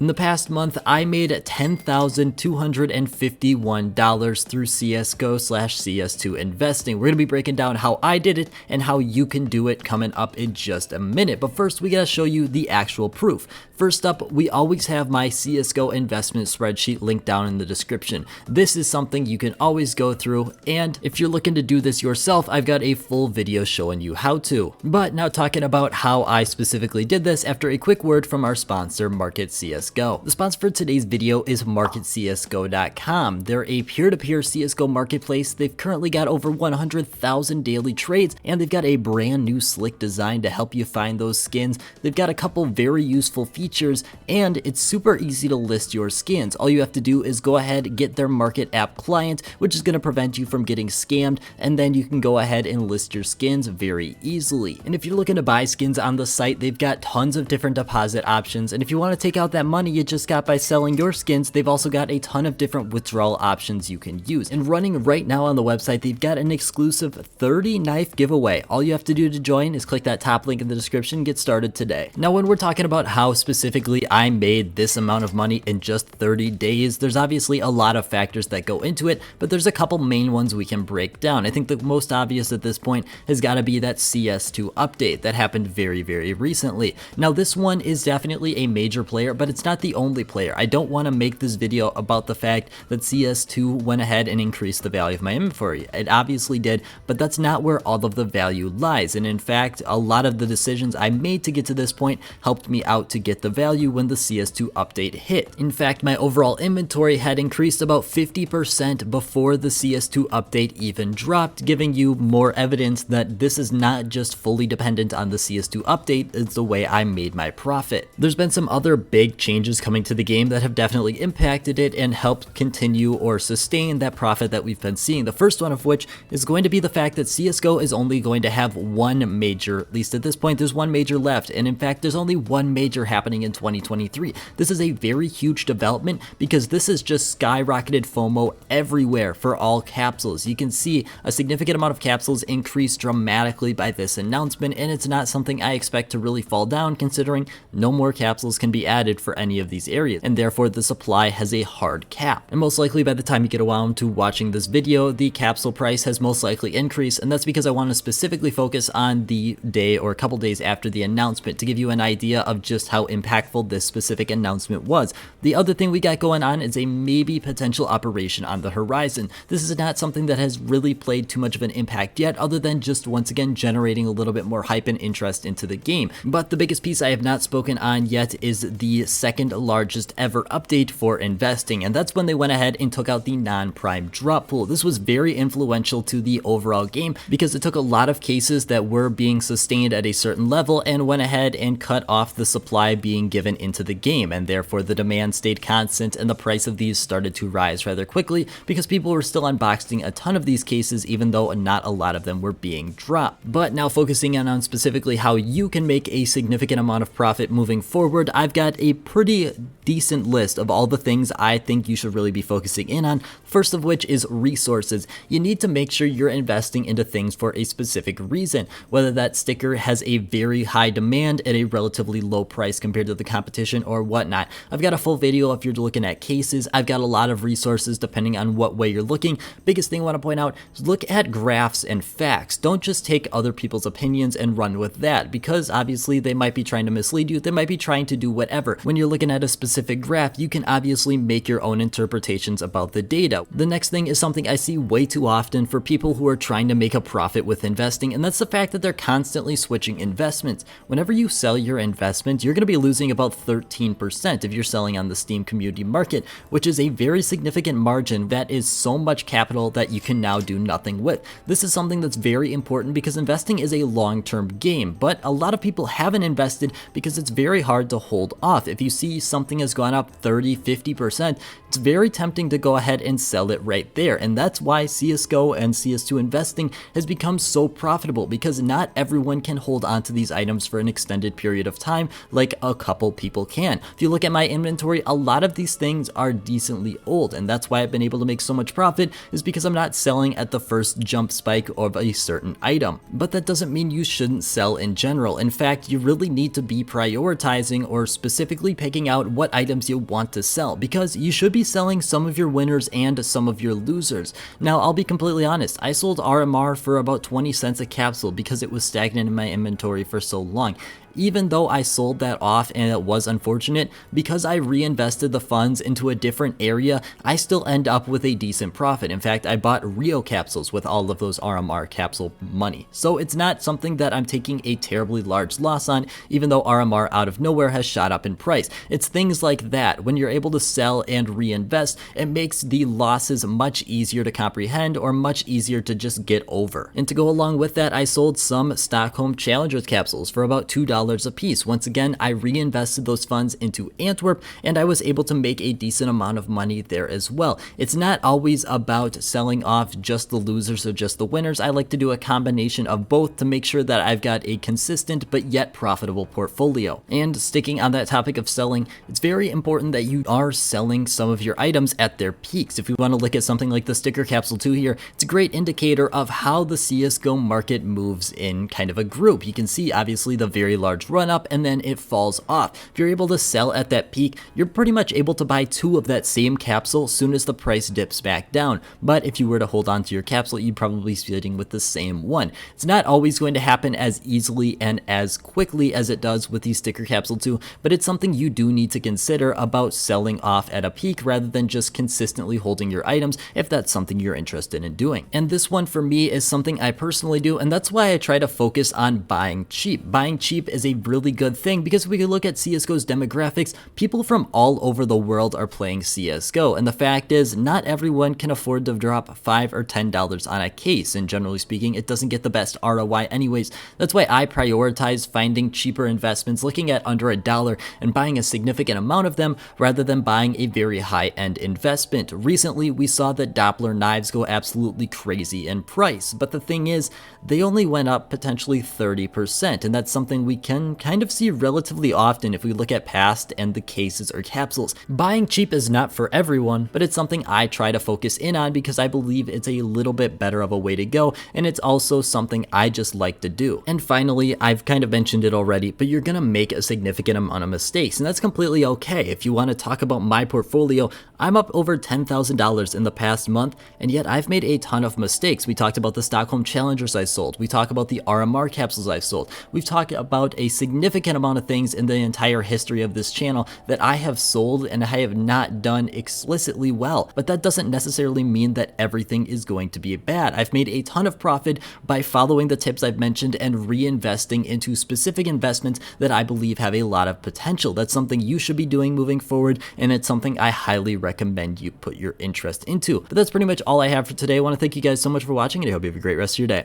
In the past month, I made $10,251 through CSGO/CS2 investing. We're going to be breaking down how I did it and how you can do it coming up in just a minute. But first, we got to show you the actual proof. First up, we always have my CSGO investment spreadsheet linked down in the description. This is something you can always go through, and if you're looking to do this yourself, I've got a full video showing you how to. But now talking about how I specifically did this after a quick word from our sponsor, Market CSGO. The sponsor for today's video is MarketCSGO.com. They're a peer-to-peer CSGO marketplace. They've currently got over 100,000 daily trades, and they've got a brand new slick design to help you find those skins. They've got a couple very useful features, and it's super easy to list your skins. All you have to do is go ahead and get their market app client, which is going to prevent you from getting scammed, and then you can go ahead and list your skins very easily. And if you're looking to buy skins on the site, they've got tons of different deposit options, and if you want to take out that money you just got by selling your skins, they've also got a ton of different withdrawal options you can use. And running right now on the website, they've got an exclusive 30 knife giveaway. All you have to do to join is click that top link in the description and get started today. Now, when we're talking about how specifically I made this amount of money in just 30 days, there's obviously a lot of factors that go into it, but there's a couple main ones we can break down. I think the most obvious at this point has got to be that CS2 update that happened very recently. Now, this one is definitely a major player, but it's not the only player. I don't want to make this video about the fact that CS2 went ahead and increased the value of my inventory. It obviously did, but that's not where all of the value lies. And in fact, a lot of the decisions I made to get to this point helped me out to get the value when the CS2 update hit. In fact, my overall inventory had increased about 50% before the CS2 update even dropped, giving you more evidence that this is not just fully dependent on the CS2 update. It's the way I made my profit. There's been some other big changes coming to the game that have definitely impacted it and helped continue or sustain that profit that we've been seeing. The first one of which is going to be the fact that CSGO is only going to have one major, at least at this point, there's one major left. And in fact, there's only one major happening in 2023. This is a very huge development because this has just skyrocketed FOMO everywhere for all capsules. You can see a significant amount of capsules increase dramatically by this announcement, and it's not something I expect to really fall down considering no more capsules can be added for any of these areas, and therefore the supply has a hard cap. And most likely by the time you get around to watching this video, the capsule price has most likely increased, and that's because I want to specifically focus on the day or a couple days after the announcement to give you an idea of just how impactful this specific announcement was. The other thing we got going on is a maybe potential operation on the horizon. This is not something that has really played too much of an impact yet, other than just once again generating a little bit more hype and interest into the game. But the biggest piece I have not spoken on yet is the second largest ever update for investing, and that's when they went ahead and took out the non-prime drop pool. This was very influential to the overall game because it took a lot of cases that were being sustained at a certain level and went ahead and cut off the supply being given into the game, and therefore the demand stayed constant and the price of these started to rise rather quickly because people were still unboxing a ton of these cases even though not a lot of them were being dropped. But now focusing on specifically how you can make a significant amount of profit moving forward, I've got a pretty decent list of all the things I think you should really be focusing in on. First of which is resources. You need to make sure you're investing into things for a specific reason, whether that sticker has a very high demand at a relatively low price compared to the competition or whatnot. I've got a full video if you're looking at cases. I've got a lot of resources depending on what way you're looking. Biggest thing I want to point out is look at graphs and facts. Don't just take other people's opinions and run with that, because obviously they might be trying to mislead you. They might be trying to do whatever. When you're looking at a specific graph, you can obviously make your own interpretations about the data. The next thing is something I see way too often for people who are trying to make a profit with investing, and that's the fact that they're constantly switching investments. Whenever you sell your investment, you're going to be losing about 13% if you're selling on the Steam community market, which is a very significant margin. That is so much capital that you can now do nothing with. This is something that's very important because investing is a long-term game, but a lot of people haven't invested because it's very hard to hold off. If you see something has gone up 30-50%, it's very tempting to go ahead and sell it right there. And that's why CSGO and CS2 investing has become so profitable, because not everyone can hold on to these items for an extended period of time like a couple people can. If you look at my inventory, a lot of these things are decently old, and that's why I've been able to make so much profit, is because I'm not selling at the first jump spike of a certain item. But that doesn't mean you shouldn't sell in general. In fact, you really need to be prioritizing or specifically paying picking out what items you want to sell, because you should be selling some of your winners and some of your losers. Now, I'll be completely honest, I sold RMR for about 20 cents a capsule because it was stagnant in my inventory for so long. Even though I sold that off and it was unfortunate, because I reinvested the funds into a different area, I still end up with a decent profit. In fact, I bought Rio capsules with all of those RMR capsule money. So it's not something that I'm taking a terribly large loss on, even though RMR out of nowhere has shot up in price. It's things like that. When you're able to sell and reinvest, it makes the losses much easier to comprehend or much easier to just get over. And to go along with that, I sold some Stockholm Challengers capsules for about $2 a piece. Once again, I reinvested those funds into Antwerp and I was able to make a decent amount of money there as well. It's not always about selling off just the losers or just the winners. I like to do a combination of both to make sure that I've got a consistent but yet profitable portfolio. And sticking on that topic of selling, it's very important that you are selling some of your items at their peaks. If we want to look at something like the sticker capsule 2 here, it's a great indicator of how the CSGO market moves in kind of a group. You can see obviously the very large run up and then it falls off. If you're able to sell at that peak, you're pretty much able to buy 2 of that same capsule soon as the price dips back down. But if you were to hold on to your capsule, you'd probably be sitting with the same one. It's not always going to happen as easily and as quickly as it does with the sticker capsule 2, but it's something you do need to consider about selling off at a peak rather than just consistently holding your items if that's something you're interested in doing. And this one for me is something I personally do, and that's why I try to focus on buying cheap. Buying cheap is a really good thing because we can look at CSGO's demographics. People from all over the world are playing CSGO, and the fact is not everyone can afford to drop $5 or $10 on a case, and generally speaking it doesn't get the best ROI anyways. That's why I prioritize finding cheaper investments, looking at under $1 and buying a significant amount of them rather than buying a very high-end investment. Recently we saw that Doppler knives go absolutely crazy in price, but the thing is they only went up potentially 30%, and that's something we can kind of see relatively often if we look at past and the cases or capsules. Buying cheap is not for everyone, but it's something I try to focus in on because I believe it's a little bit better of a way to go, and it's also something I just like to do. And finally, I've kind of mentioned it already, but you're gonna make a significant amount of mistakes, and that's completely okay. If you want to talk about my portfolio, I'm up over $10,000 in the past month, and yet I've made a ton of mistakes. We talked about the Stockholm Challengers I sold. We talk about the RMR capsules I've sold. We've talked about a significant amount of things in the entire history of this channel that I have sold and I have not done explicitly well, but that doesn't necessarily mean that everything is going to be bad. I've made a ton of profit by following the tips I've mentioned and reinvesting into specific investments that I believe have a lot of potential. That's something you should be doing moving forward, and it's something I highly recommend you put your interest into. But that's pretty much all I have for today. I want to thank you guys so much for watching, and I hope you have a great rest of your day.